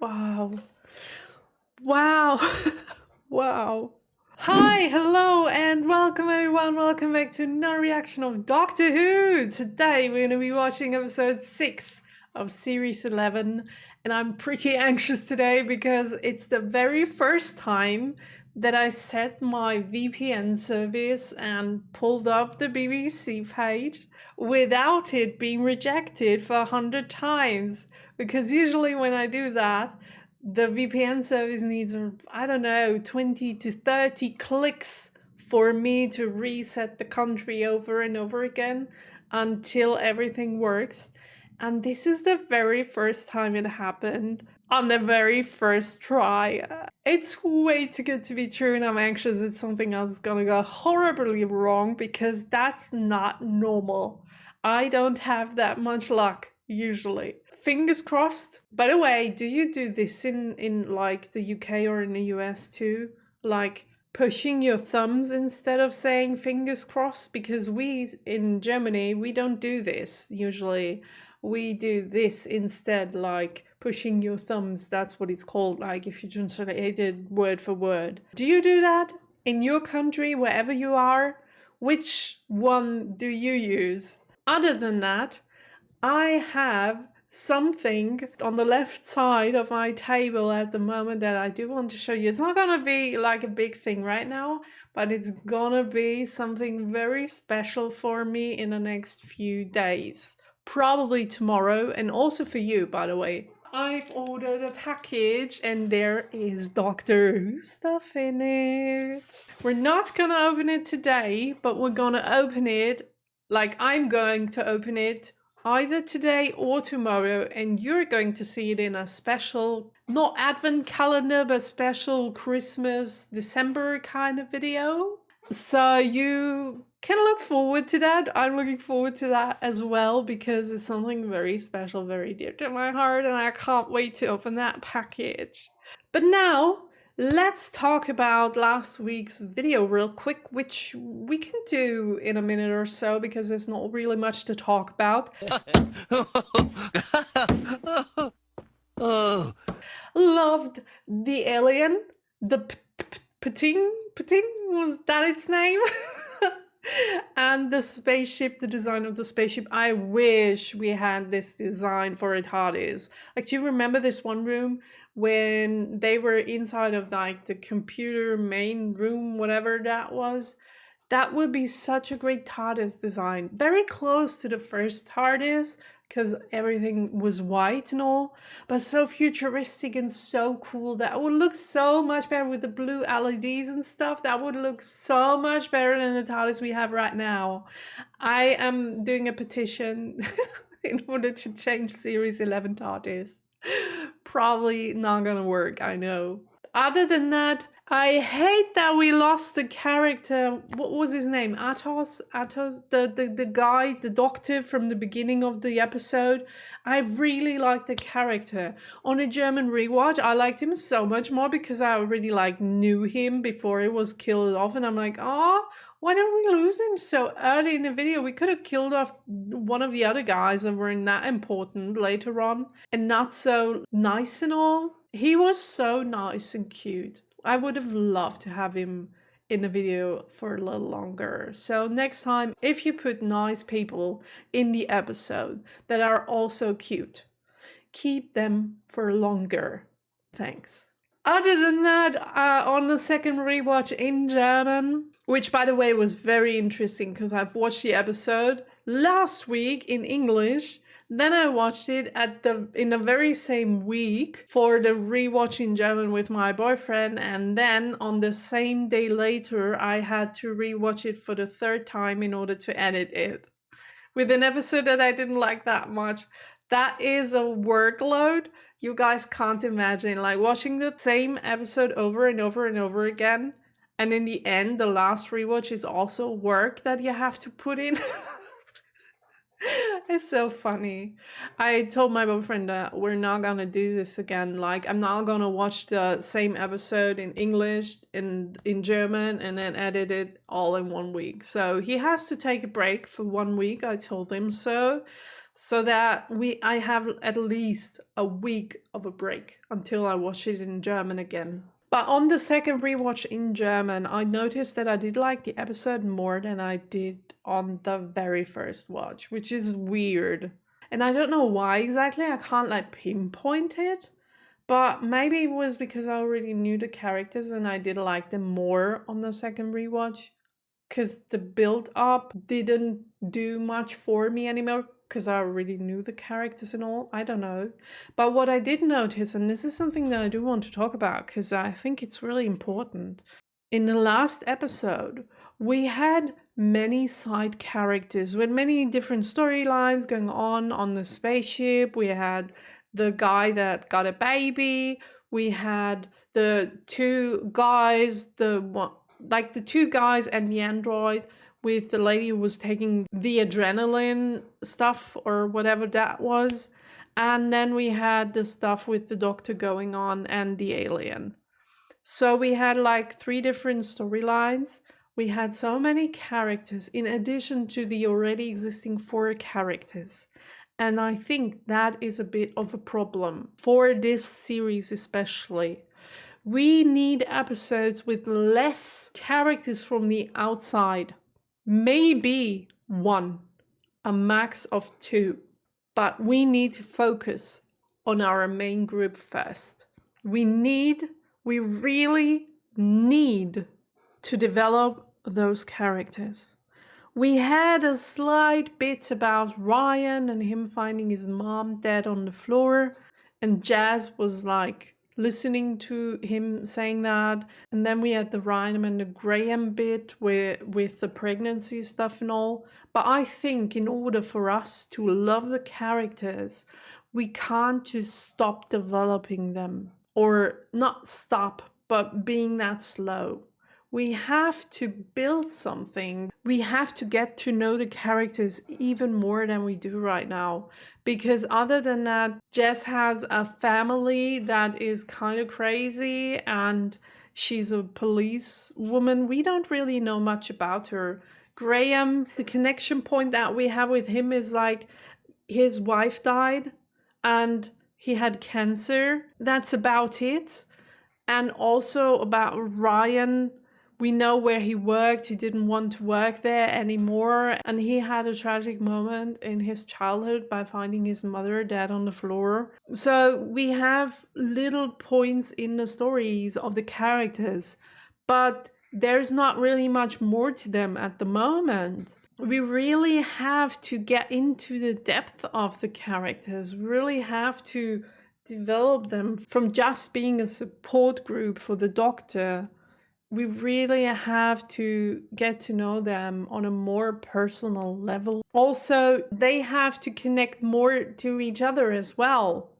Wow. Wow. Wow. Hi, hello, and welcome everyone. Welcome back to another reaction of Doctor Who. Today we're going to be watching episode 6 of series 11, and I'm pretty anxious today because it's the very first time that I set my VPN service and pulled up the BBC page without it being rejected for 100 times. Because usually when I do that, the VPN service needs, I don't know, 20 to 30 clicks for me to reset the country over and over again until everything works. And this is the very first time it happened on the very first try. It's way too good to be true, and I'm anxious that something else is gonna go horribly wrong because that's not normal. I don't have that much luck usually. Fingers crossed. By the way, do you do this in like the UK or in the US too? Like pushing your thumbs instead of saying fingers crossed? Because we in Germany, we don't do this usually. We do this instead, like pushing your thumbs. That's what it's called, like if you translate it word for word. Do you do that in your country, wherever you are? Which one do you use? Other than that, I have something on the left side of my table at the moment that I do want to show you. It's not gonna be like a big thing right now, but it's gonna be something very special for me in the next few days. Probably tomorrow, and also for you, by the way. I've ordered a package and there is Doctor Who stuff in it. We're not gonna open it today, but we're gonna open it, like I'm going to open it either today or tomorrow, and you're going to see it in a special, not advent calendar, but special Christmas, December kind of video. So you can look forward to that. I'm looking forward to that as well because it's something very special, very dear to my heart, and I can't wait to open that package. But now, let's talk about last week's video real quick, which we can do in a minute or so because there's not really much to talk about. Loved the alien, the Pating, was that its name? And the spaceship, the design of the spaceship. I wish we had this design for a TARDIS. Like, do you remember this one room when they were inside of like the computer main room, whatever that was? That would be such a great TARDIS design. Very close to the first TARDIS because everything was white and all, but so futuristic and so cool. That would look so much better with the blue LEDs and stuff. That would look so much better than the TARDIS we have right now. I am doing a petition in order to change Series 11 TARDIS. Probably not gonna work, I know. Other than that, I hate that we lost the character. What was his name? Atos? The guy, the doctor from the beginning of the episode. I really liked the character. On a German rewatch, I liked him so much more because I already like knew him before he was killed off, and I'm like, oh, why don't we lose him so early in the video? We could have killed off one of the other guys that weren't that important later on and not so nice and all. He was so nice and cute. I would have loved to have him in the video for a little longer. So next time, if you put nice people in the episode that are also cute, keep them for longer. Thanks. Other than that, on the second rewatch in German, which by the way was very interesting because I've watched the episode last week in English. Then I watched it in the very same week for the rewatch in German with my boyfriend, and then on the same day later I had to rewatch it for the third time in order to edit it. With an episode that I didn't like that much. That is a workload you guys can't imagine. Like watching the same episode over and over and over again, and in the end the last rewatch is also work that you have to put in. It's so funny. I told my boyfriend that we're not gonna do this again. Like, I'm not gonna watch the same episode in English and in German and then edit it all in 1 week. So he has to take a break for 1 week. I told him so. so that I have at least a week of a break until I watch it in German again. But on the second rewatch in German, I noticed that I did like the episode more than I did on the very first watch, which is weird. And I don't know why exactly, I can't like pinpoint it, but maybe it was because I already knew the characters and I did like them more on the second rewatch. Because the build up didn't do much for me anymore because I already knew the characters and all. I don't know. But what I did notice, and this is something that I do want to talk about because I think it's really important. In the last episode, we had many side characters with many different storylines going on the spaceship. We had the guy that got a baby. We had the two guys, the two guys and the android with the lady who was taking the adrenaline stuff or whatever that was. And then we had the stuff with the doctor going on and the alien. So we had like 3 different storylines. We had so many characters in addition to the already existing 4 characters. And I think that is a bit of a problem for this series, especially. We need episodes with less characters from the outside. Maybe 1, a max of 2. But we need to focus on our main group first. We really need to develop those characters. We had a slight bit about Ryan and him finding his mom dead on the floor, and Jazz was like listening to him saying that. And then we had the Ryan and the Graham bit with the pregnancy stuff and all. But I think in order for us to love the characters, we can't just stop developing them. Or not stop, but being that slow. We have to build something. We have to get to know the characters even more than we do right now. Because other than that, Jess has a family that is kind of crazy and she's a police woman. We don't really know much about her. Graham, the connection point that we have with him is like his wife died and he had cancer. That's about it. And also about Ryan, we know where he worked. He didn't want to work there anymore. And he had a tragic moment in his childhood by finding his mother dead on the floor. So we have little points in the stories of the characters, but there's not really much more to them at the moment. We really have to get into the depth of the characters. We really have to develop them from just being a support group for the doctor. We really have to get to know them on a more personal level. Also, they have to connect more to each other as well.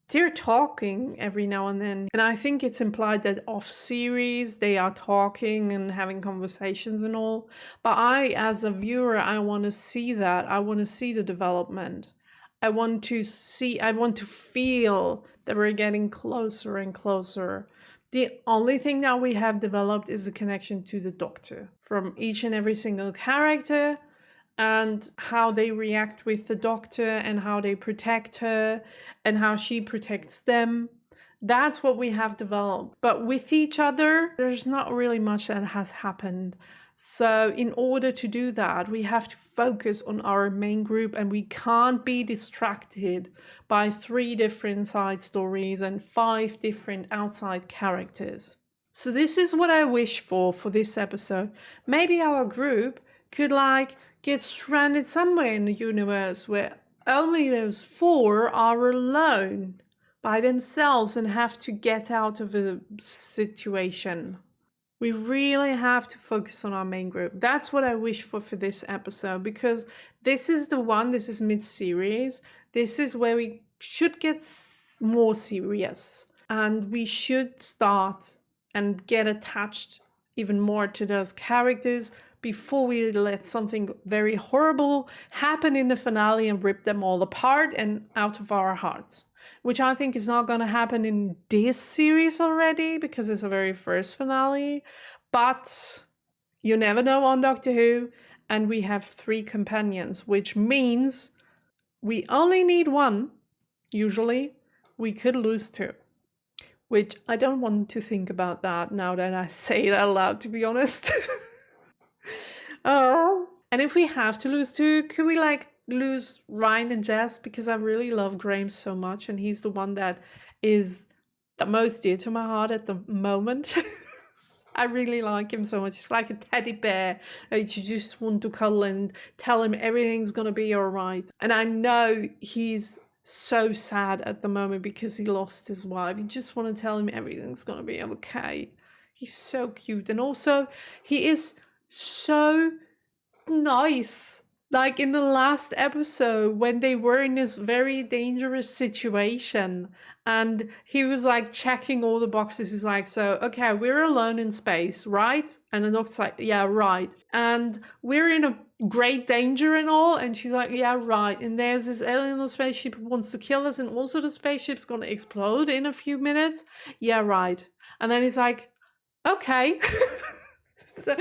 They're talking every now and then, and I think it's implied that off series they are talking and having conversations and all. But I, as a viewer, I want to see that. I want to see the development. I want to feel that we're getting closer and closer. The only thing that we have developed is a connection to the doctor from each and every single character and how they react with the doctor and how they protect her and how she protects them. That's what we have developed. But with each other, there's not really much that has happened. So in order to do that, we have to focus on our main group and we can't be distracted by 3 different side stories and 5 different outside characters. So this is what I wish for this episode. Maybe our group could get stranded somewhere in the universe where only those 4 are alone by themselves and have to get out of a situation. We really have to focus on our main group. That's what I wish for this episode, because this is mid-series. This is where we should get more serious and we should start and get attached even more to those characters before we let something very horrible happen in the finale and rip them all apart and out of our hearts. Which I think is not going to happen in this series already because it's a very first finale. But you never know on Doctor Who. And we have 3 companions, which means we only need one. Usually, we could lose two. Which I don't want to think about that now that I say it out loud, to be honest. And if we have to lose two, could we like lose Ryan and Jess? Because I really love Graham so much, and he's the one that is the most dear to my heart at the moment. I really like him so much. He's like a teddy bear that you just want to cuddle and tell him everything's gonna be all right. And I know he's so sad at the moment because he lost his wife. You just want to tell him everything's gonna be okay. He's so cute. And also, he is so nice. Like in the last episode when they were in this very dangerous situation and he was like checking all the boxes. He's like, so, okay, we're alone in space, right? And the doctor's like, yeah, right. And we're in a great danger and all. And she's like, yeah, right. And there's this alien on the spaceship who wants to kill us. And also the spaceship's going to explode in a few minutes. Yeah, right. And then he's like, okay. So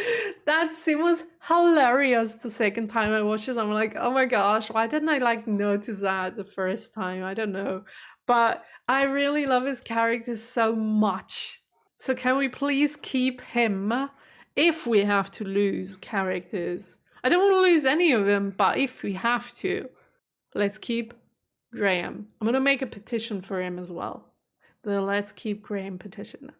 that scene was hilarious the second time I watched it. I'm like, oh my gosh, why didn't I like notice that the first time? I don't know. But I really love his character so much. So can we please keep him if we have to lose characters? I don't want to lose any of them, but if we have to, let's keep Graham. I'm going to make a petition for him as well. The Let's Keep Graham petition.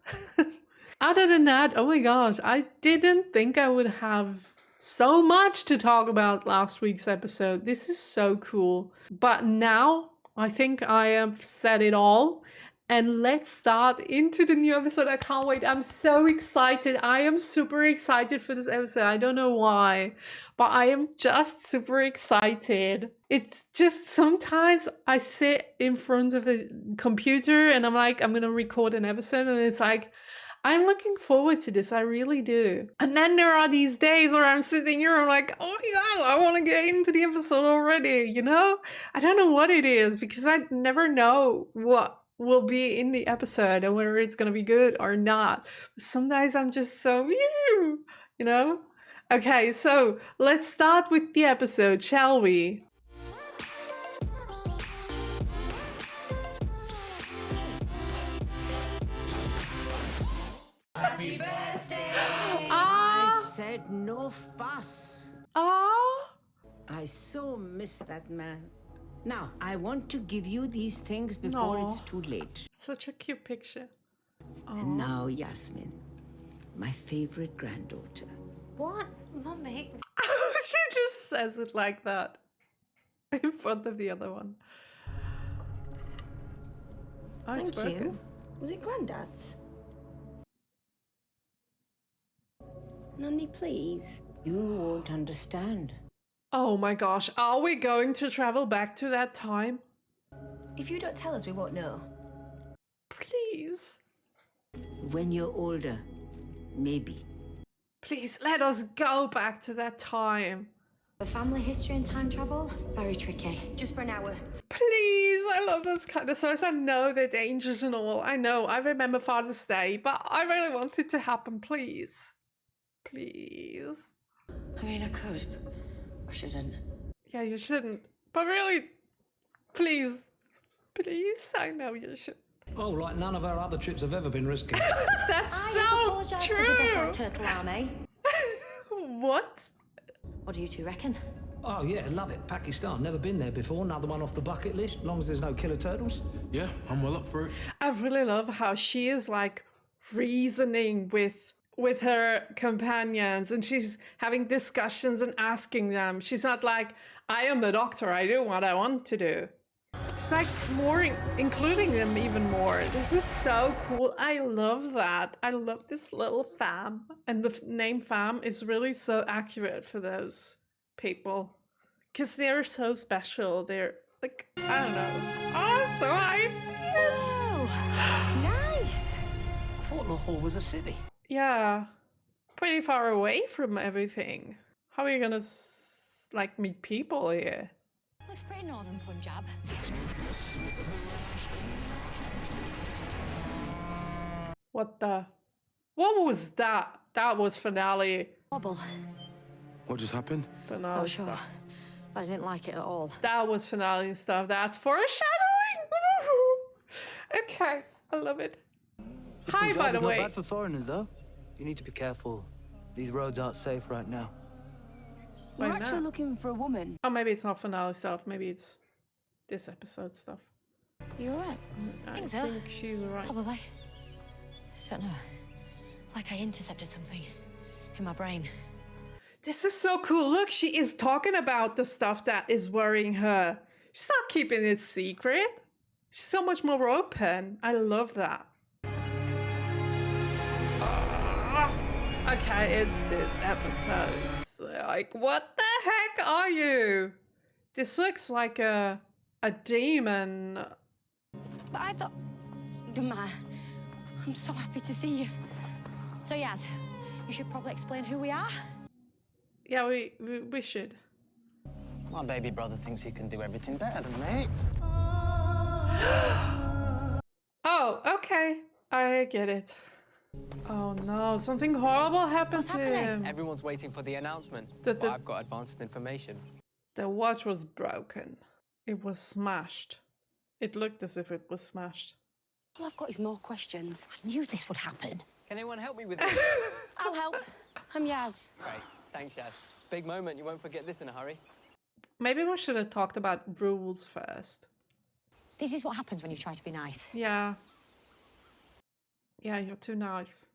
Other than that, oh my gosh, I didn't think I would have so much to talk about last week's episode. This is so cool. But now I think I have said it all. And let's start into the new episode. I can't wait. I'm so excited. I am super excited for this episode. I don't know why, but I am just super excited. It's just sometimes I sit in front of the computer and I'm like, I'm going to record an episode. And it's like, I'm looking forward to this. I really do. And then there are these days where I'm sitting here, I'm like, oh my God, I want to get into the episode already, you know? I don't know what it is because I never know what will be in the episode and whether it's going to be good or not. Sometimes I'm just so, you know? Okay, so let's start with the episode, shall we? Happy birthday! I said no fuss. I so miss that man. Now, I want to give you these things before it's too late. Such a cute picture. And now, Yasmin, my favorite granddaughter. What? Mummy? She just says it like that in front of the other one. Oh, it's Thank broken. you. Was it Grandad's? Nanny, please. You won't understand. Oh my gosh, are we going to travel back to that time? If you don't tell us, we won't know. Please. When you're older, maybe. Please, let us go back to that time. The family history and time travel? Very tricky. Just for an hour. Please, I love those kind of stories. I know they're dangerous and all. I know, I remember Father's Day, but I really want it to happen, please. Please. I mean, I could, but I shouldn't. Yeah, you shouldn't. But really, please. Please, I know you should. Oh, like none of our other trips have ever been risky. That's I so apologise true. for the death of our turtle army. What? What do you two reckon? Oh, yeah, love it. Pakistan, never been there before. Another one off the bucket list, long as there's no killer turtles. Yeah, I'm well up for it. I really love how she is like reasoning with her companions and she's having discussions and asking them. She's not like, I am the doctor, I do what I want to do. She's like more including them even more. This is so cool. I love that. I love this little fam. And the name fam is really so accurate for those people. Because they're so special. They're like, I don't know. Oh, I'm so hyped. Yes. Oh, nice. I thought Lahore was a city. Yeah. Pretty far away from everything. How are you gonna like meet people here? Looks pretty northern Punjab. What was that? That was finale. Wobble. What just happened? Finale Oh, sure. stuff. but I didn't like it at all. That was finale stuff. That's foreshadowing. Woohoo. Okay, I love it. Hi, by the way. Not bad for foreigners, though. You need to be careful. These roads aren't safe right now. We're actually looking for a woman. Oh, maybe it's not finale stuff. Maybe it's this episode stuff. You alright? I think she's right. Probably. I don't know. Like I intercepted something in my brain. This is so cool. Look, she is talking about the stuff that is worrying her. She's not keeping it secret. She's so much more open. I love that. Okay, it's this episode. It's like, what the heck are you? This looks like a demon. But I thought... Ma, I'm so happy to see you. So, Yaz, you should probably explain who we are. Yeah, we should. My baby brother thinks he can do everything better than me. Oh, okay. I get it. Oh no, something horrible happened to him. Everyone's waiting for the announcement. But I've got advanced information. The watch was broken. It was smashed. It looked as if it was smashed. All I've got is more questions. I knew this would happen. Can anyone help me with this? I'll help. I'm Yaz. Great. Thanks, Yaz. Big moment. You won't forget this in a hurry. Maybe we should have talked about rules first. This is what happens when you try to be nice. Yeah. Yeah, you're too nice.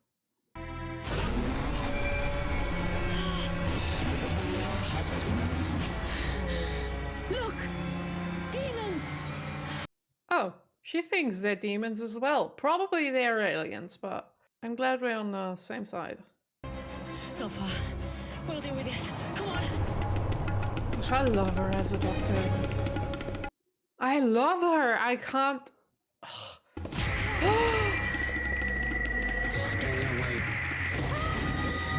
Look! Demons! Oh, she thinks they're demons as well. Probably they're aliens, but I'm glad we're on the same side. Not far. We'll deal with this. Come on! Gosh, I love her as a doctor. I love her. I can't... Stay away.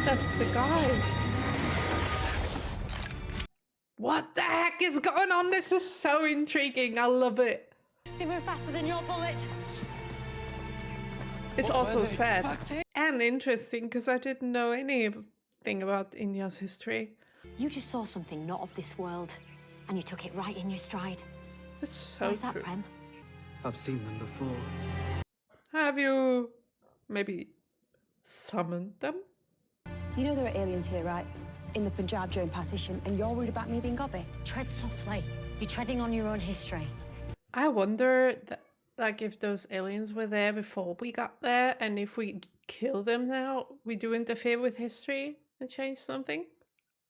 That's the guy. What the heck is going on? This is so intriguing. I love it. They move faster than your bullet. It's also sad and interesting because I didn't know anything about India's history. You just saw something not of this world, and you took it right in your stride. It's so Why is that, true. Prem? I've seen them before. Have you maybe summoned them? You know there are aliens here, right? In the Punjab during partition, and you're worried about me being gobby? Tread softly. You're treading on your own history. I wonder that, like, if those aliens were there before we got there, and if we kill them now, we do interfere with history and change something?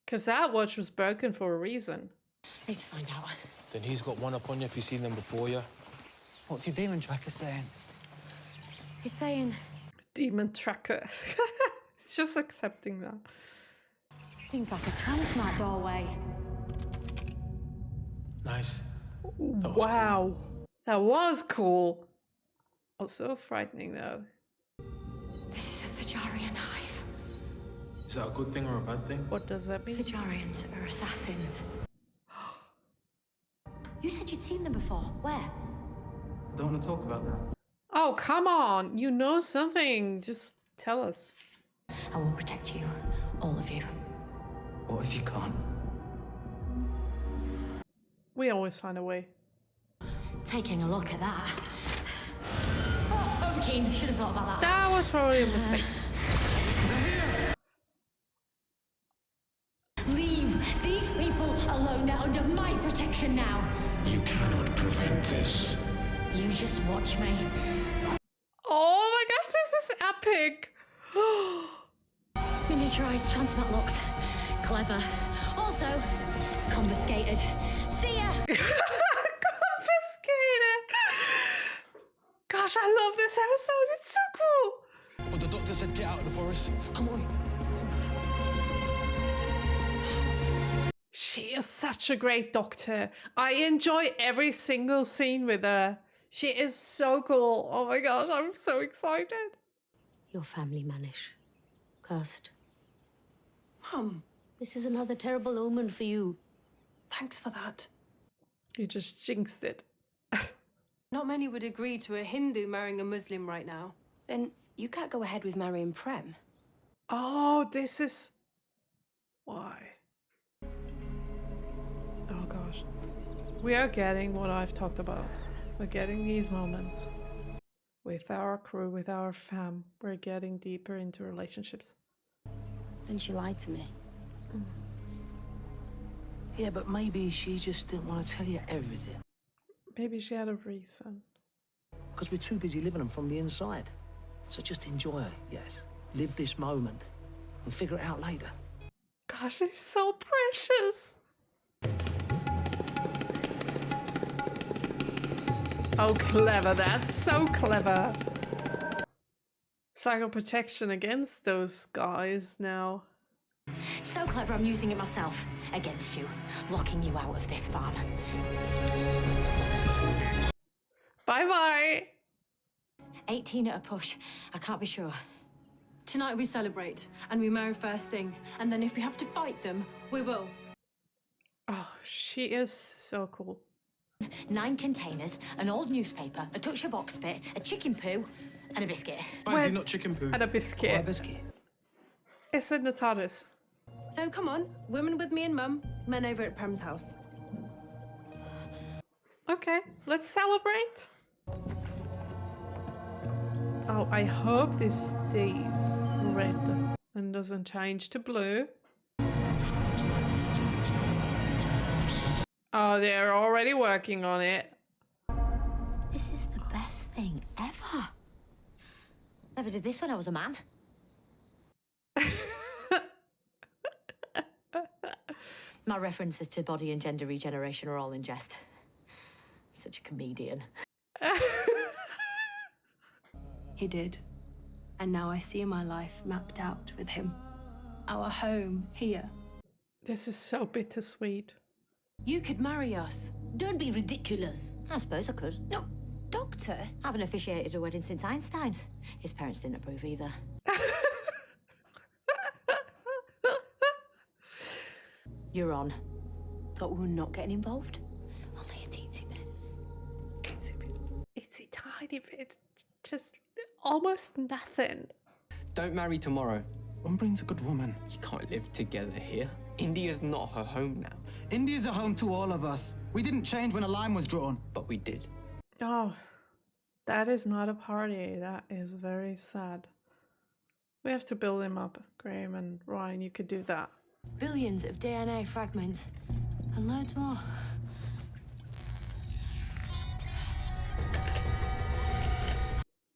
Because that watch was broken for a reason. I need to find out. Then he's got one up on you if you've seen them before you. What's your demon tracker saying? He's saying... Demon tracker. It's just accepting that. Seems like a transmat doorway. Nice. Wow. That was cool. Also frightening, though. This is a Thajarian knife. Is that a good thing or a bad thing? What does that mean? Thajarians are assassins. You said you'd seen them before. Where? I don't want to talk about that. Oh, come on. You know something. Just tell us. I will protect you. All of you. What if you can't? We always find a way. Taking a look at that. Oh, overkeen. Should have thought about that. That was probably a mistake. Leave these people alone. They're under my protection now. You cannot prevent this. You just watch me. Oh my gosh, this is epic. Miniaturized transmat locks. Clever. Also, confiscated. See ya! Confiscated. Gosh, I love this episode. It's so cool. But the doctor said get out of the forest. Come on. She is such a great doctor. I enjoy every single scene with her. She is so cool. Oh my gosh, I'm so excited. Your family, Manish. Cursed. Mum, This is another terrible omen for you. thanks for that. You just jinxed it. Not many would agree to a Hindu marrying a Muslim right now. Then you can't go ahead with marrying Prem. Oh, this is why. Oh gosh. We are getting what I've talked about. We're getting these moments. With our crew, with our fam. We're getting deeper into relationships. Then she lied to me. Yeah, but maybe she just didn't want to tell you everything. Maybe she had a reason. Because we're too busy living them from the inside. So just enjoy it, yes. Live this moment and figure it out later. Gosh, she's so precious. Oh, clever. That's so clever. Psycho protection against those guys now. So clever I'm using it myself. Against you. Locking you out of this farm. Bye-bye. 18 at a push. I can't be sure. Tonight we celebrate, and we marry first thing. And then if we have to fight them, we will. Oh, she is so cool. 9 containers, an old newspaper, a touch of oxpit, a chicken poo, and a biscuit. Why is it not chicken poo? And a biscuit. Why a biscuit? It's in the TARDIS. So come on, women with me and Mum, men over at Prem's house. Okay, let's celebrate. Oh, I hope this stays red and doesn't change to blue. Oh, they're already working on it. This is the best thing ever. Never did this when I was a man. My references to body and gender regeneration are all in jest. I'm such a comedian. He did. And now I see my life mapped out with him. Our home here. This is so bittersweet. You could marry us. Don't be ridiculous. I suppose I could. No, Doctor. I haven't officiated a wedding since Einstein's. His parents didn't approve either. You're on. Thought we were not getting involved? Only a teensy bit. It's a tiny bit. Just almost nothing. Don't marry tomorrow. One brings a good woman. You can't live together here. India's not her home now. India's a home to all of us. We didn't change when a line was drawn. But we did. Oh, that is not a party. That is very sad. We have to build him up. Graham and Ryan, you could do that. Billions of DNA fragments. And loads more.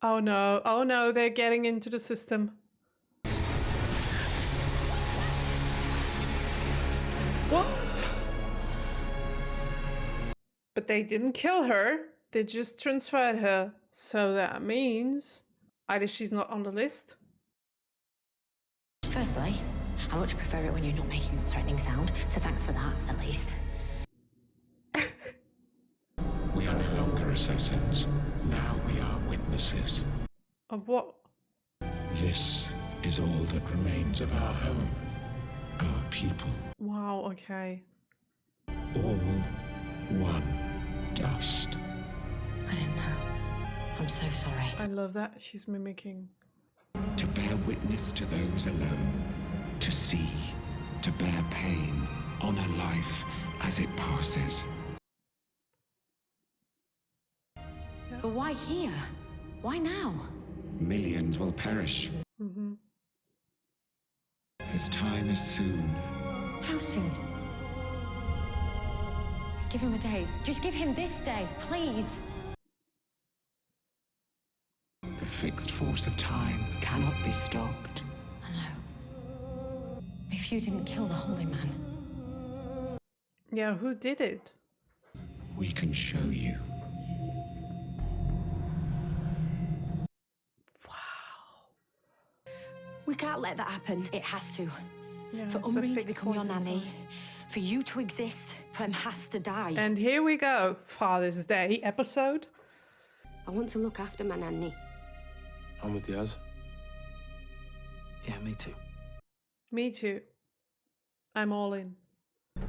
Oh no, they're getting into the system. What? But they didn't kill her, they just transferred her. So that means either she's not on the list. Firstly, I much prefer it when you're not making that threatening sound, so thanks for that, at least. We are no longer assassins. Now we are witnesses. Of what? This is all that remains of our home. Our people. Wow, okay. All one dust. I didn't know. I'm so sorry. I love that she's mimicking. To bear witness to those alone. To see. To bear pain. Honor life as it passes. But why here? Why now? Millions will perish. Mm-hmm. His time is soon. How soon? Give him a day. Just give him this day, please. The fixed force of time cannot be stopped. I know. If you didn't kill the holy man. Yeah, who did it? We can show you. We can't let that happen. It has to. Yeah, For it's a Umring to fixed become your point in nanny, time. for you to exist, Prem has to die. And here we go, Father's Day episode. I want to look after my nanny. I'm with Yaz. Yeah, me too. Me too. I'm all in.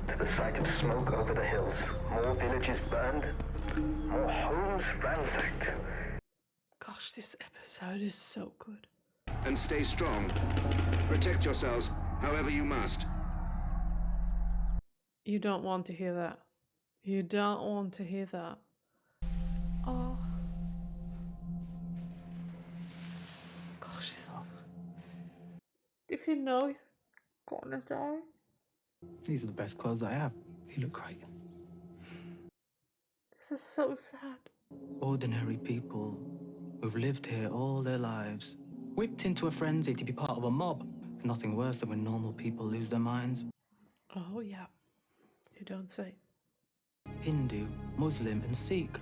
To the sight of smoke over the hills, more villages burned, more homes ransacked. Gosh, this episode is so good. And stay strong. Protect yourselves, however you must. You don't want to hear that. You don't want to hear that. Oh. Gosh, if you know he's gonna die. These are the best clothes I have. You look great. This is so sad. Ordinary people who've lived here all their lives, whipped into a frenzy to be part of a mob. Nothing worse than when normal people lose their minds. Oh, yeah. You don't say. Hindu, Muslim, and Sikh.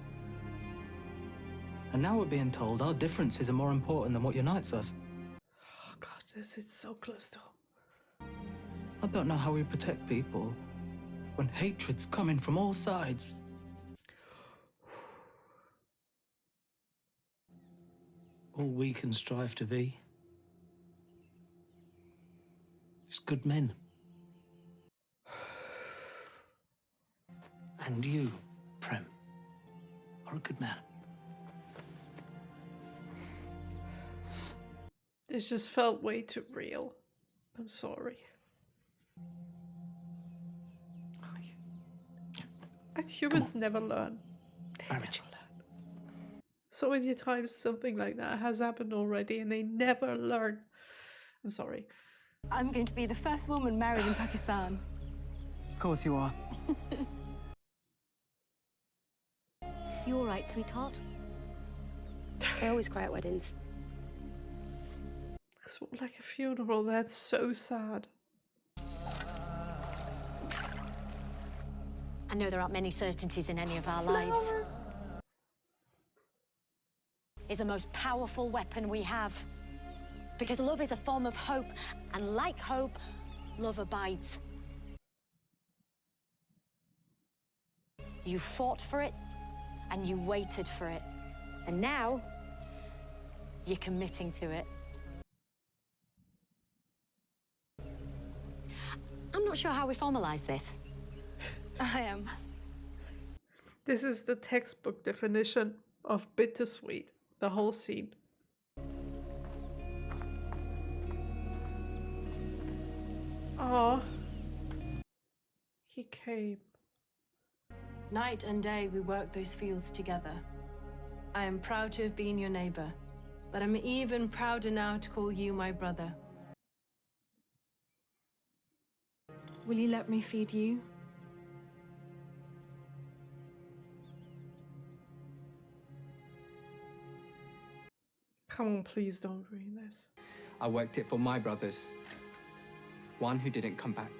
And now we're being told our differences are more important than what unites us. Oh, God, this is so close to home. I don't know how we protect people when hatred's coming from all sides. All we can strive to be is good men. And you, Prem, are a good man. This just felt way too real. I'm sorry. And humans never learn. They never learn. So many times something like that has happened already and they never learn. I'm sorry. I'm going to be the first woman married in Pakistan. Of course you are. You all right, sweetheart? I always cry at weddings. It's like a funeral. That's so sad. I know there aren't many certainties in any of our lives. It's the most powerful weapon we have. Because love is a form of hope, and like hope, love abides. You fought for it, and you waited for it. And now, you're committing to it. I'm not sure how we formalize this. I am. This is the textbook definition of bittersweet, the whole scene. Oh, he came. Night and day we worked those fields together. I am proud to have been your neighbor, but I'm even prouder now to call you my brother. Will you let me feed you? Come on, please don't ruin this. I worked it for my brothers. One who didn't come back,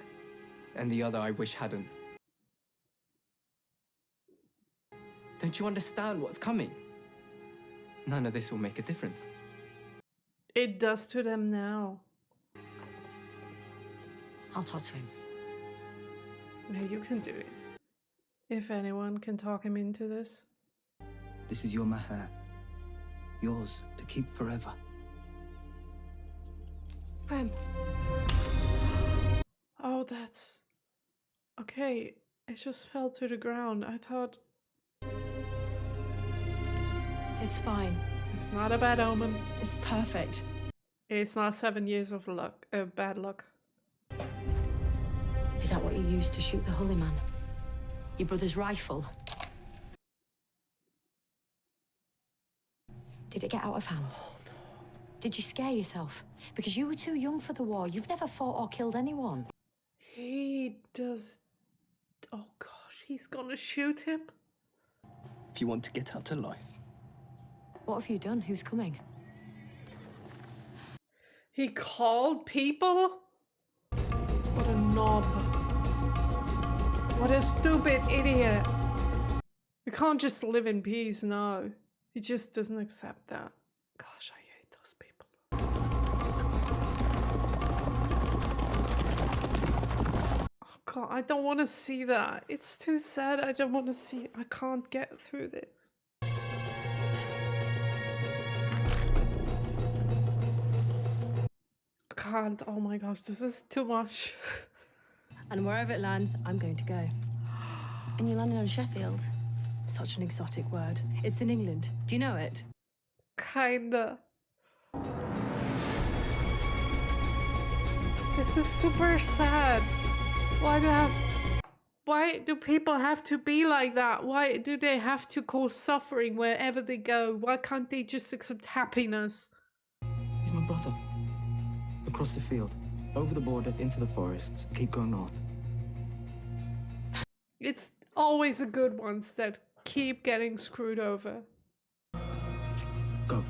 and the other I wish hadn't. Don't you understand what's coming? None of this will make a difference. It does to them now. I'll talk to him. Yeah, you can do it. If anyone can talk him into this. This is your maher. Yours to keep forever. Prem. Oh, that's... Okay, it just fell to the ground. I thought... It's fine. It's not a bad omen. It's perfect. It's not 7 years of luck, bad luck. Is that what you used to shoot the Hully man? Your brother's rifle? Did it get out of hand? Oh, no. Did you scare yourself? Because you were too young for the war. You've never fought or killed anyone. He does... Oh gosh, he's gonna shoot him? If you want to get out to life. What have you done? Who's coming? He called people? What a knob. What a stupid idiot. We can't just live in peace, no. He just doesn't accept that. Gosh, I hate those people. Oh God, I don't want to see that. It's too sad. I don't want to see it. I can't get through this. Can't. Oh my gosh, this is too much. And wherever it lands, I'm going to go. And you landed on Sheffield? Such an exotic word. It's in England. Do you know it? Kinda. This is super sad. Why do I have Why do people have to be like that? Why do they have to cause suffering wherever they go? Why can't they just accept happiness? He's my brother. Across the field, over the border, into the forests. Keep going north. It's always the good ones that keep getting screwed over. Go.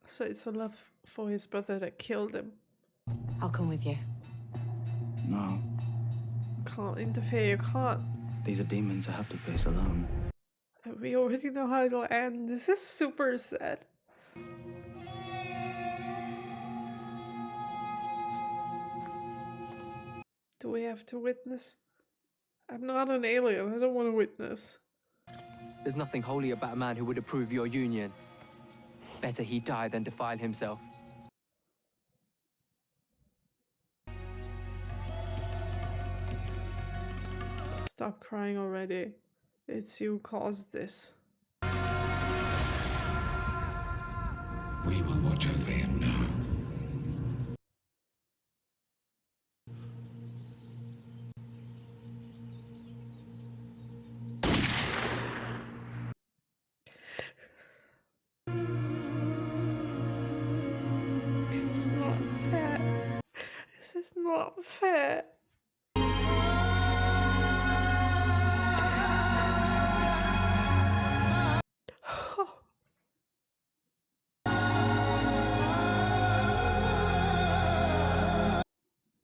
So it's a love for his brother that killed him. I'll come with you. No. Can't interfere, you can't. These are demons I have to face alone. We already know how it'll end. This is super sad. Do we have to witness? I'm not an alien. I don't want to witness. There's nothing holy about a man who would approve your union. Better he die than defile himself. Stop crying already. It's you who caused this. We will watch over him now. It's not fair. This is not fair.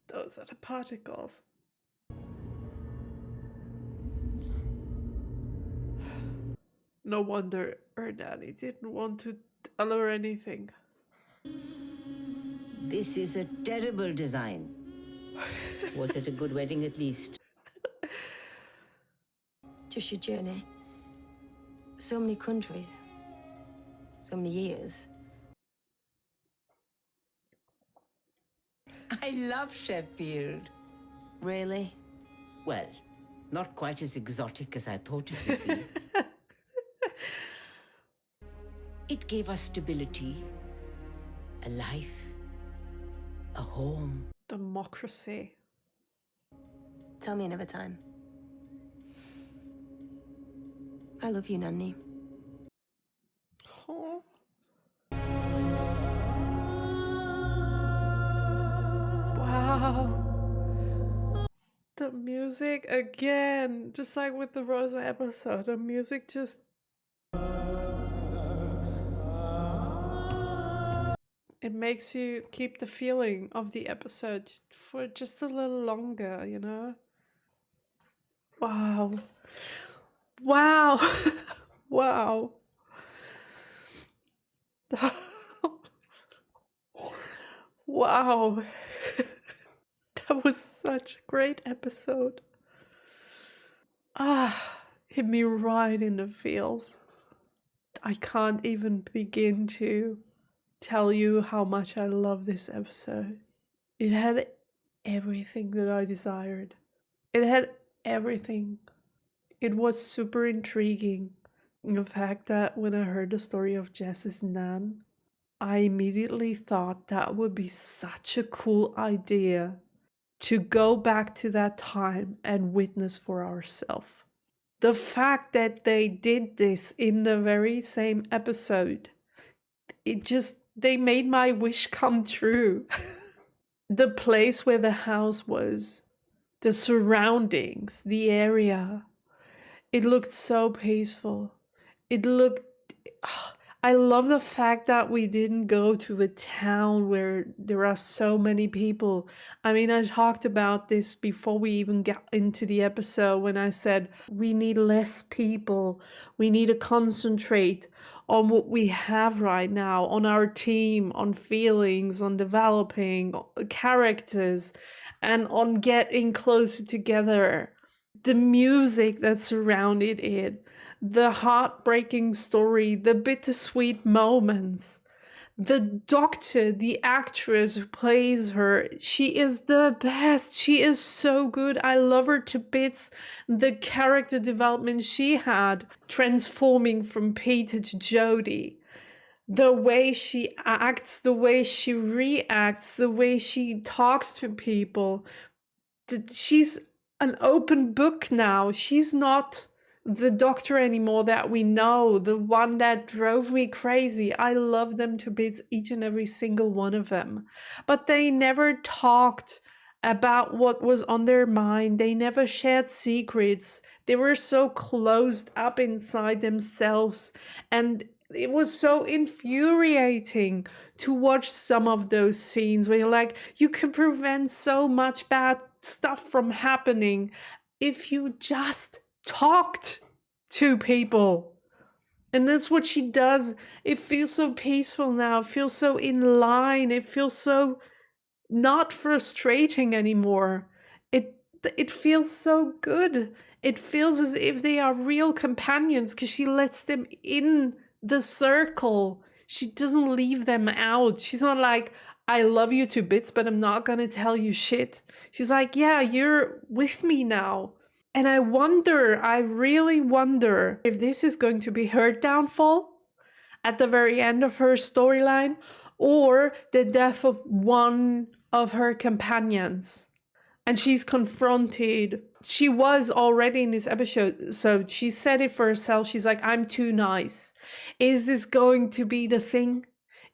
Those are the particles. No wonder her daddy didn't want to tell her anything. This is a terrible design. Was it a good wedding at least? Just your journey. So many countries. So many years. I love Sheffield. Really? Well, not quite as exotic as I thought it would be. It gave us stability, a life, a home. Democracy. Tell me another time. I love you, Nanny. Oh. Wow. The music again, just like with the Rosa episode, the music just... It makes you keep the feeling of the episode for just a little longer, you know? Wow. Wow. Wow. Wow. That was such a great episode. Hit me right in the feels. I can't even begin to tell you how much I love this episode. It had everything that I desired. It had everything. It was super intriguing. The fact that when I heard the story of Jess's nan, I immediately thought that would be such a cool idea to go back to that time and witness for ourselves. The fact that they did this in the very same episode, they made my wish come true. The place where the house was, the surroundings, the area, it looked so peaceful. I love the fact that we didn't go to a town where there are so many people. I mean, I talked about this before we even got into the episode when I said we need less people. We need to concentrate on what we have right now, on our team, on feelings, on developing characters, and on getting closer together. The music that surrounded it, the heartbreaking story, the bittersweet moments. The doctor, the actress who plays her, she is the best. She is so good. I love her to bits. The character development she had, transforming from Peter to Jodie. the way she acts, the way she reacts, the way she talks to people. She's an open book now. She's not the Doctor anymore that we know, the one that drove me crazy. I love them to bits, each and every single one of them. But they never talked about what was on their mind. They never shared secrets. They were so closed up inside themselves. And it was so infuriating to watch some of those scenes where you're like, you can prevent so much bad stuff from happening if you just talked to people. And that's what she does. It feels so peaceful now. It feels so in line. It feels so not frustrating anymore. It feels so good. It feels as if they are real companions because she lets them in the circle. She doesn't leave them out. She's not like, I love you to bits, but I'm not gonna tell you shit. She's like, yeah, you're with me now. And I really wonder if this is going to be her downfall at the very end of her storyline, or the death of one of her companions. And she's confronted. She was already in this episode, so she said it for herself. She's like, I'm too nice. Is this going to be the thing?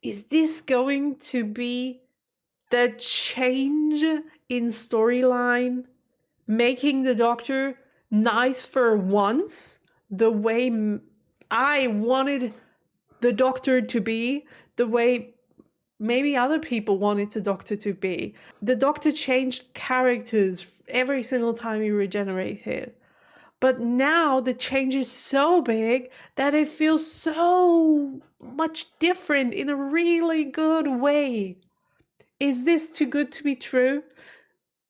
Is this going to be the change in storyline? Making the Doctor nice for once, the way I wanted the Doctor to be, the way maybe other people wanted the Doctor to be. The Doctor changed characters every single time he regenerated. But now the change is so big that it feels so much different in a really good way. Is this too good to be true?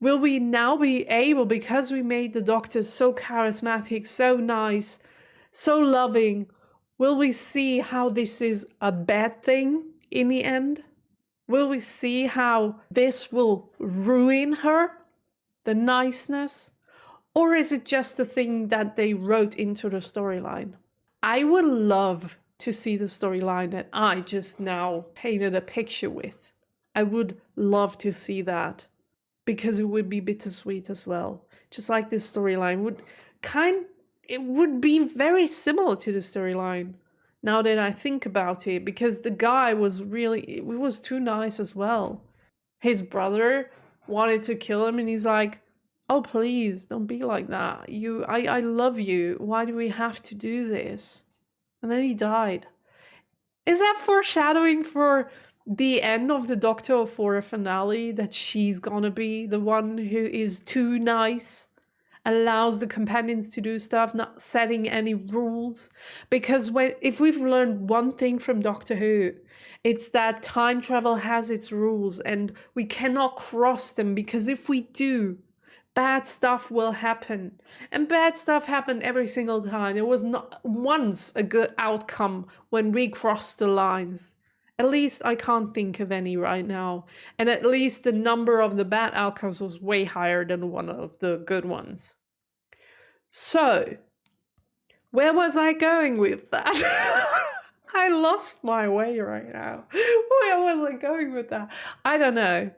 Will we now be able, because we made the Doctor so charismatic, so nice, so loving, will we see how this is a bad thing in the end? Will we see how this will ruin her, the niceness? Or is it just a thing that they wrote into the storyline? I would love to see the storyline that I just now painted a picture with. I would love to see that, because it would be bittersweet as well. Just like this storyline it would be very similar to the storyline. Now that I think about it, because the guy was too nice as well. His brother wanted to kill him and he's like, oh, please don't be like that. I love you. Why do we have to do this? And then he died. Is that foreshadowing for the end of the Doctor for a finale, that she's gonna be the one who is too nice, allows the companions to do stuff, not setting any rules? Because if we've learned one thing from Doctor Who, it's that time travel has its rules and we cannot cross them, because if we do, bad stuff will happen. And bad stuff happened every single time. There was not once a good outcome when we crossed the lines. At least I can't think of any right now. And at least the number of the bad outcomes was way higher than one of the good ones. So, where was I going with that? I lost my way right now. Where was I going with that? I don't know.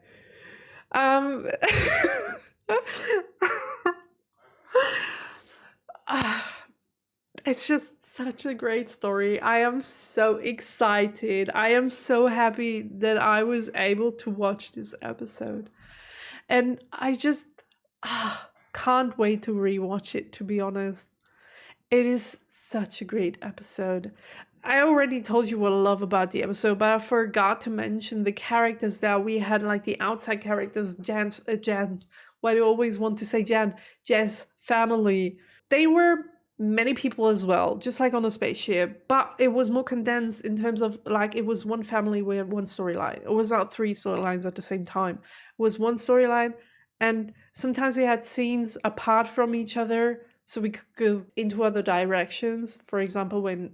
It's just such a great story. I am so excited. I am so happy that I was able to watch this episode. And I just can't wait to rewatch it, to be honest. It is such a great episode. I already told you what I love about the episode, but I forgot to mention the characters that we had, like the outside characters, Jan, why do I always want to say Jan? Jess family. They were many people as well, just like on a spaceship, but it was more condensed in terms of, like, it was one family with one storyline. It was not three storylines at the same time. It was one storyline, and sometimes we had scenes apart from each other, so we could go into other directions. For example, when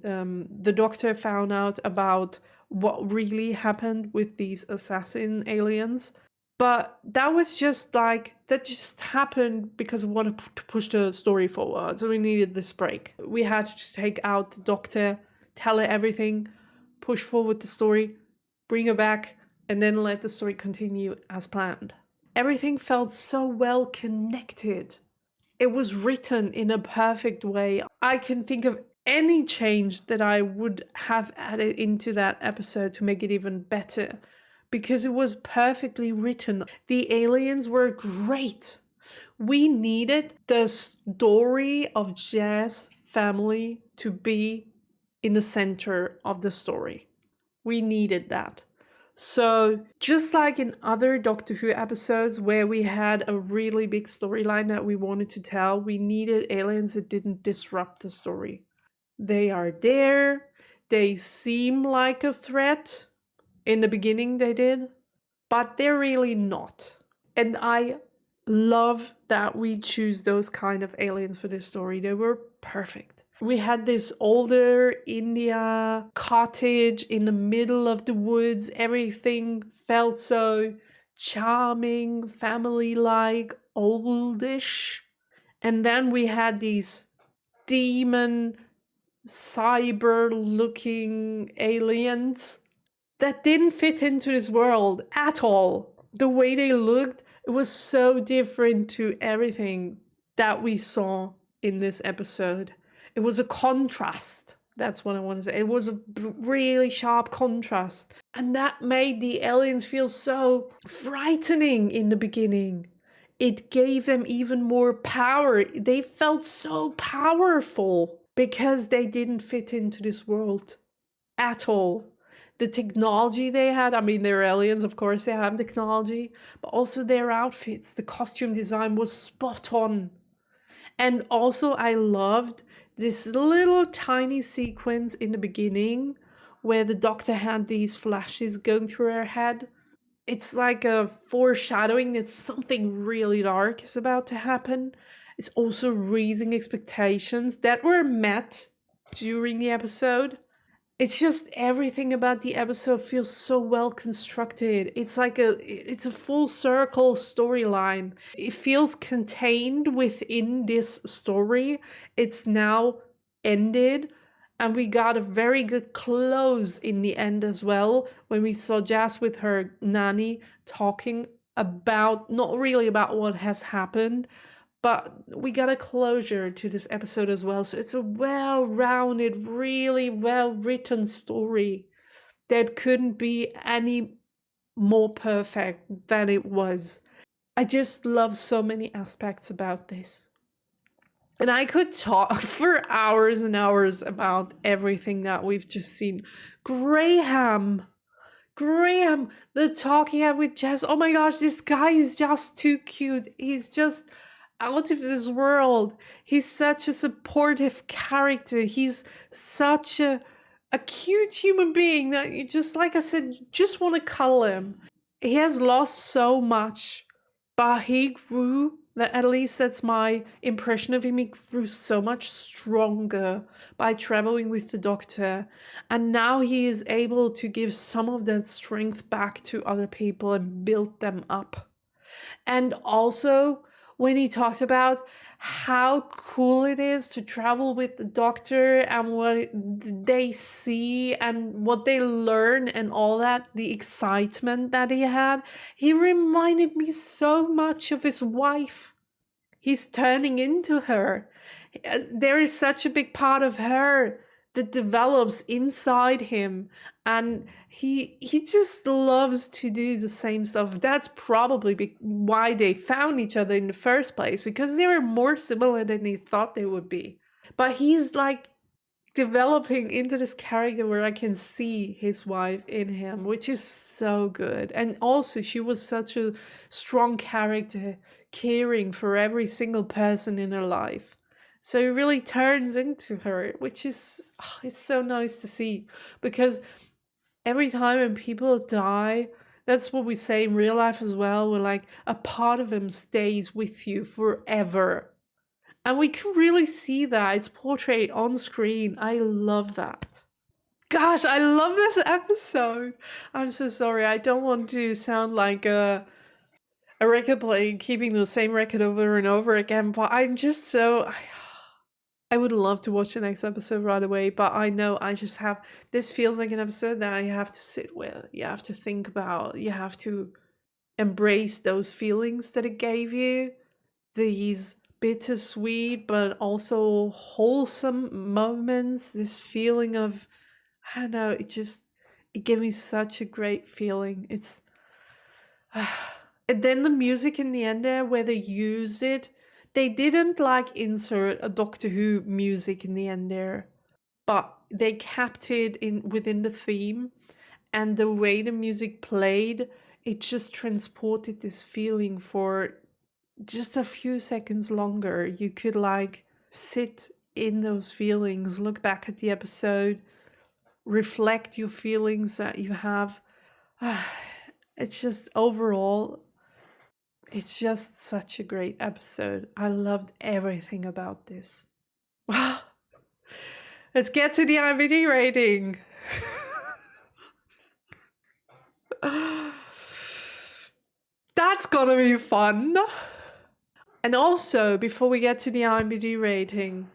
the Doctor found out about what really happened with these assassin aliens. But that was just like, that just happened because we wanted to push the story forward. So we needed this break. We had to take out the Doctor, tell her everything, push forward the story, bring her back, and then let the story continue as planned. Everything felt so well connected. It was written in a perfect way. I can think of any change that I would have added into that episode to make it even better, because it was perfectly written. The aliens were great. We needed the story of Jaz's family to be in the center of the story. We needed that. So just like in other Doctor Who episodes where we had a really big storyline that we wanted to tell, we needed aliens that didn't disrupt the story. They are there. They seem like a threat. In the beginning they did, but they're really not. And I love that we choose those kind of aliens for this story. They were perfect. We had this older India cottage in the middle of the woods. Everything felt so charming, family-like, oldish. And then we had these demon, cyber-looking aliens that didn't fit into this world at all. The way they looked, it was so different to everything that we saw in this episode. It was a contrast. That's what I want to say. It was a really sharp contrast. And that made the aliens feel so frightening in the beginning. It gave them even more power. They felt so powerful because they didn't fit into this world at all. The technology they had, I mean, they're aliens, of course they have technology, but also their outfits, the costume design was spot on. And also I loved this little tiny sequence in the beginning where the Doctor had these flashes going through her head. It's like a foreshadowing that something really dark is about to happen. It's also raising expectations that were met during the episode. It's just everything about the episode feels so well constructed. It's a full circle storyline. It feels contained within this story. It's now ended, and we got a very good close in the end as well, when we saw Jazz with her nanny talking about, not really about what has happened, but we got a closure to this episode as well. So it's a well-rounded, really well-written story that couldn't be any more perfect than it was. I just love so many aspects about this. And I could talk for hours and hours about everything that we've just seen. Graham, the talk he had with Jess. Oh my gosh, this guy is just too cute. He's just out of this world. He's such a supportive character. He's such a cute human being that you just, like I said, you just want to cuddle him. He has lost so much, but he grew, at least that's my impression of him, he grew so much stronger by traveling with the Doctor. And now he is able to give some of that strength back to other people and build them up. And also, when he talks about how cool it is to travel with the Doctor and what they see and what they learn and all that, the excitement that he had, he reminded me so much of his wife. He's turning into her. There is such a big part of her that develops inside him, and he just loves to do the same stuff. That's probably why they found each other in the first place, because they were more similar than they thought they would be. But he's like developing into this character where I can see his wife in him, which is so good. And also, she was such a strong character, caring for every single person in her life. So it really turns into her, which is it's so nice to see, because every time when people die, that's what we say in real life as well. We're like, a part of them stays with you forever. And we can really see that. It's portrayed on screen. I love that. Gosh, I love this episode. I'm so sorry. I don't want to sound like a record player keeping the same record over and over again, but I'm just so... I would love to watch the next episode right away, but I know I just have, this feels like an episode that I have to sit with. You have to think about, you have to embrace those feelings that it gave you. These bittersweet but also wholesome moments, this feeling of, I don't know, it gave me such a great feeling. It's and then the music in the end there where they used it, they didn't like insert a Doctor Who music in the end there, but they kept it in within the theme, and the way the music played, it just transported this feeling for just a few seconds longer. You could like sit in those feelings, look back at the episode, reflect your feelings that you have. It's just overall, it's just such a great episode. I loved everything about this. Let's get to the IMDb rating. That's gonna be fun. And also, before we get to the IMDb rating,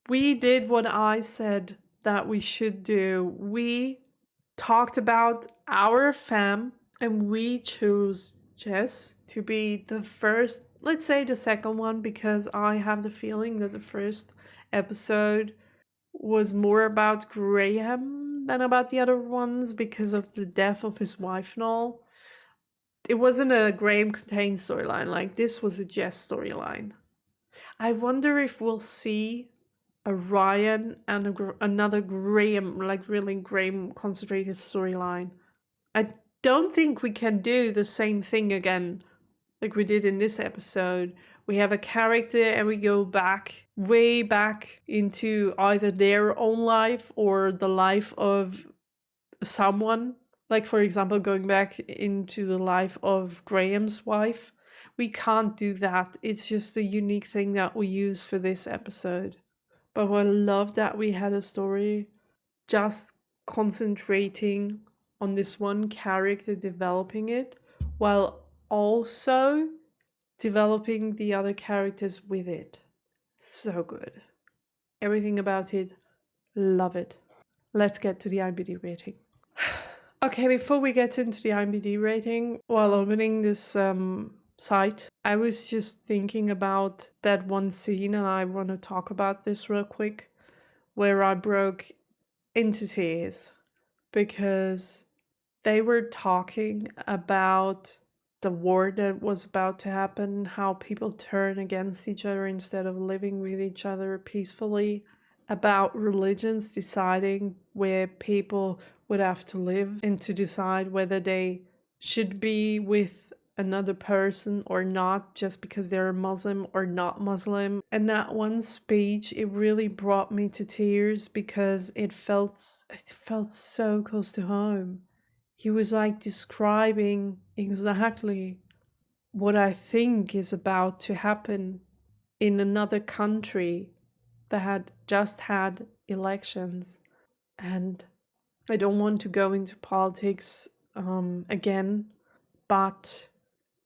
we did what I said that we should do. We talked about our fam, and we chose Jess to be the first, let's say the second one, because I have the feeling that the first episode was more about Graham than about the other ones because of the death of his wife and all. It wasn't a Graham contained storyline, like this was a Jess storyline. I wonder if we'll see a Ryan and another Graham, like really Graham concentrated storyline. I don't think we can do the same thing again like we did in this episode. We have a character and we go back, way back into either their own life or the life of someone. Like, for example, going back into the life of Graham's wife. We can't do that. It's just a unique thing that we use for this episode. But I love that we had a story just concentrating on this one character, developing it, while also developing the other characters with it. So good. Everything about it, love it. Let's get to the IMDb rating. Okay, before we get into the IMDb rating, while opening this site, I was just thinking about that one scene, and I want to talk about this real quick, where I broke into tears because they were talking about the war that was about to happen, how people turn against each other instead of living with each other peacefully, about religions deciding where people would have to live and to decide whether they should be with another person or not just because they're Muslim or not Muslim. And that one speech, it really brought me to tears because it felt so close to home. He was like describing exactly what I think is about to happen in another country that had just had elections. And I don't want to go into politics again, but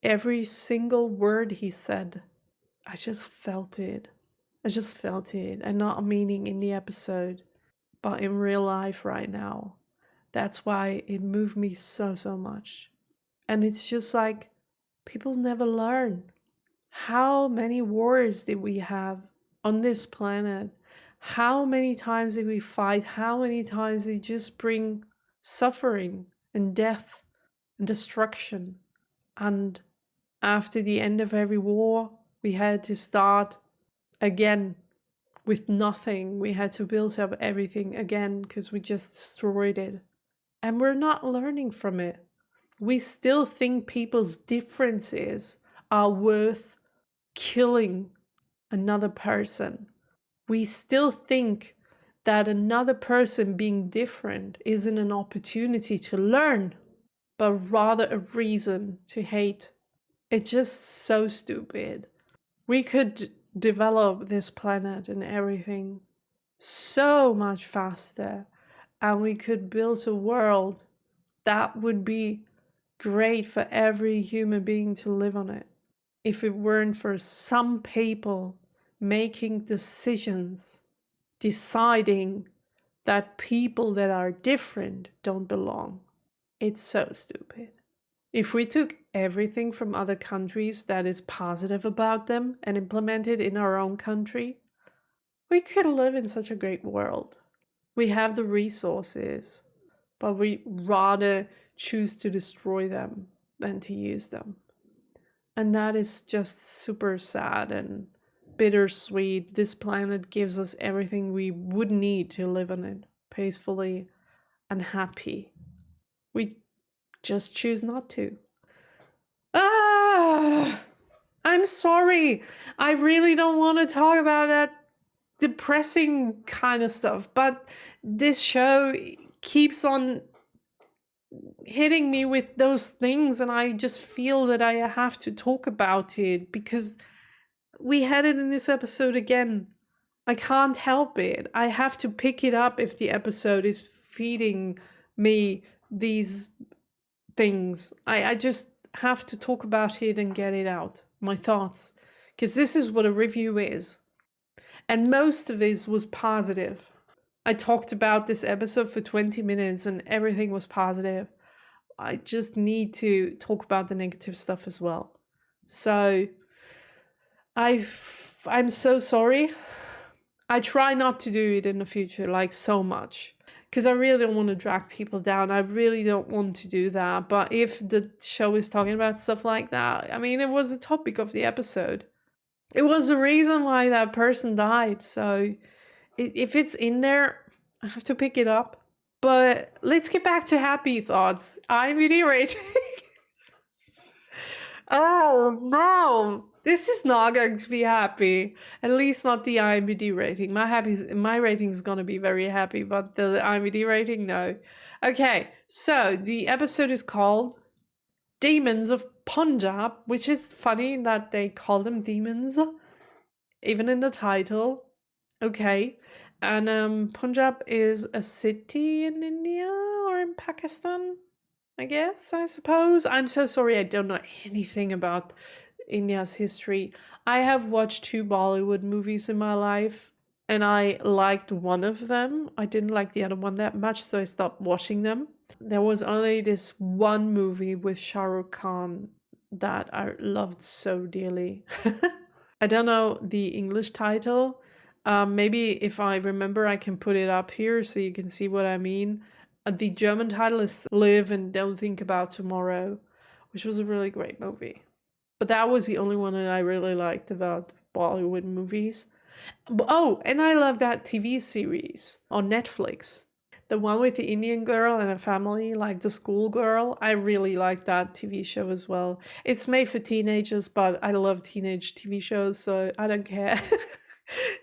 every single word he said, I just felt it. I just felt it. And not meaning in the episode, but in real life right now. That's why it moved me so much. And it's just like, people never learn. How many wars did we have on this planet? How many times did we fight? How many times did it just bring suffering and death and destruction? And after the end of every war, we had to start again with nothing. We had to build up everything again because we just destroyed it. And we're not learning from it. We still think people's differences are worth killing another person. We still think that another person being different isn't an opportunity to learn, but rather a reason to hate. It's just so stupid. We could develop this planet and everything so much faster, and we could build a world that would be great for every human being to live on it if it weren't for some people making decisions, deciding that people that are different don't belong. It's so stupid. If we took everything from other countries that is positive about them and implemented in our own country, we could live in such a great world. We have the resources, but we rather choose to destroy them than to use them. And that is just super sad and bittersweet. This planet gives us everything we would need to live on it peacefully and happy. We just choose not to. I'm sorry. I really don't want to talk about that depressing kind of stuff, but this show keeps on hitting me with those things, and I just feel that I have to talk about it because we had it in this episode again. I can't help it. I have to pick it up if the episode is feeding me these things. I just have to talk about it and get it out, my thoughts, because this is what a review is. And most of it was positive. I talked about this episode for 20 minutes and everything was positive. I just need to talk about the negative stuff as well. So I'm so sorry. I try not to do it in the future, like so much, because I really don't want to drag people down. I really don't want to do that. But if the show is talking about stuff like that, I mean, it was the topic of the episode. It was the reason why that person died. So if it's in there, I have to pick it up. But let's get back to happy thoughts. IMDb rating. Oh no, this is not going to be happy. At least not the IMDb rating. My rating is gonna be very happy, but the IMDb rating, no. Okay, so the episode is called Demons of Punjab, which is funny that they call them demons, even in the title. Okay, and Punjab is a city in India or in Pakistan, I guess, I suppose. I'm so sorry, I don't know anything about India's history. I have watched 2 Bollywood movies in my life, and I liked one of them. I didn't like the other one that much, so I stopped watching them. There was only this one movie with Shah Rukh Khan that I loved so dearly. I don't know the English title. Maybe if I remember, I can put it up here so you can see what I mean. The German title is Live and Don't Think About Tomorrow, which was a really great movie. But that was the only one that I really liked about Bollywood movies. Oh, and I love that TV series on Netflix. The one with the Indian girl and a family, like the school girl. I really like that TV show as well. It's made for teenagers, but I love teenage TV shows, so I don't care.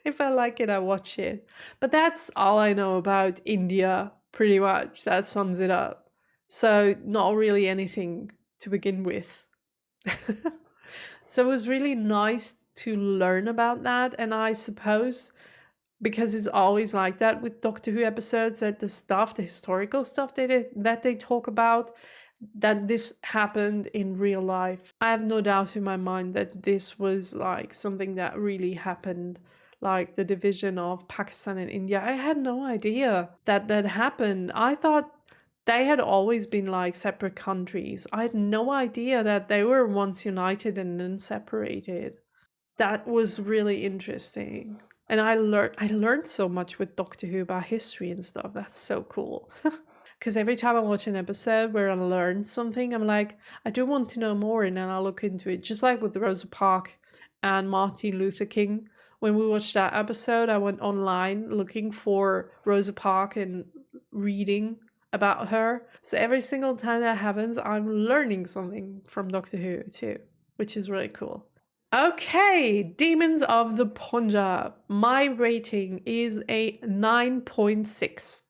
If I like it, I watch it. But that's all I know about India, pretty much. That sums it up. So not really anything to begin with. So it was really nice to learn about that. And I suppose because it's always like that with Doctor Who episodes, that the historical stuff that they talk about, that this happened in real life. I have no doubt in my mind that this was like something that really happened, like the division of Pakistan and India. I had no idea that happened. I thought they had always been like separate countries. I had no idea that they were once united and then separated. That was really interesting. And I learned so much with Doctor Who about history and stuff. That's so cool. Because every time I watch an episode where I learn something, I'm like, I do want to know more, and then I'll look into it. Just like with Rosa Parks and Martin Luther King. When we watched that episode, I went online looking for Rosa Parks and reading about her. So every single time that happens, I'm learning something from Doctor Who too, which is really cool. Okay, Demons of the Punjab. My rating is a 9.6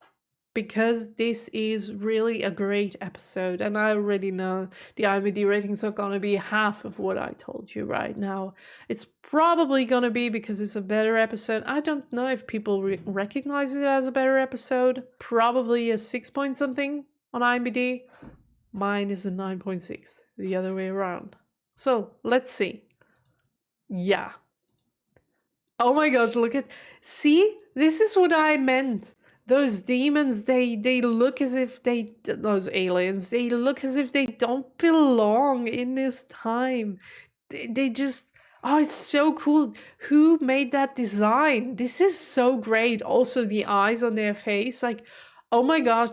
because this is really a great episode, and I already know the IMDb ratings are going to be half of what I told you right now. It's probably going to be because it's a better episode. I don't know if people recognize it as a better episode. Probably a 6 point something on IMDb. Mine is a 9.6, the other way around. So let's see. Yeah. Oh my gosh, look at... See? This is what I meant. Those demons, they look as if they... Those aliens, they look as if they don't belong in this time. They just... Oh, it's so cool. Who made that design? This is so great. Also, the eyes on their face. Like, oh my gosh,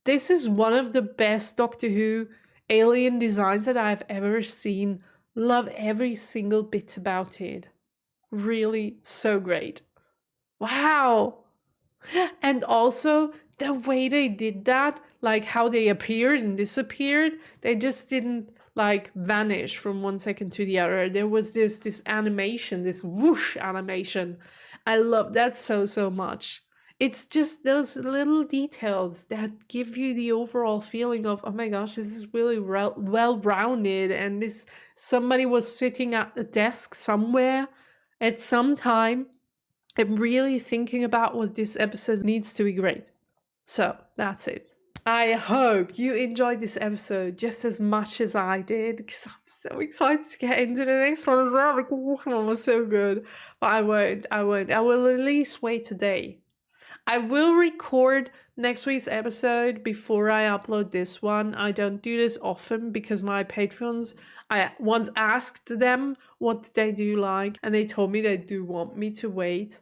this is one of the best Doctor Who alien designs that I've ever seen. Love every single bit about it. Really so great. Wow. And also the way they did that, like how they appeared and disappeared, they just didn't like vanish from one second to the other. There was this animation, this whoosh animation. I love that so much. It's just those little details that give you the overall feeling of, oh my gosh, this is really well-rounded, and this somebody was sitting at a desk somewhere at some time and really thinking about what this episode needs to be great. So that's it. I hope you enjoyed this episode just as much as I did, because I'm so excited to get into the next one as well, because this one was so good. But I won't. I will at least wait today. I will record next week's episode before I upload this one. I don't do this often because my patrons, I once asked them what they do like, and they told me they do want me to wait.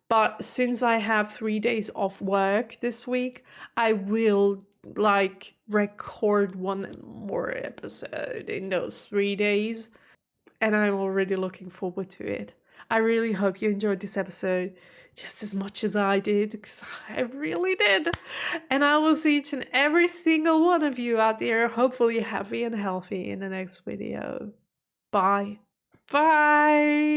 But since I have 3 days off work this week, I will like record one more episode in those 3 days. And I'm already looking forward to it. I really hope you enjoyed this episode just as much as I did, because I really did. And I will see each and every single one of you out there, hopefully happy and healthy, in the next video. Bye. Bye.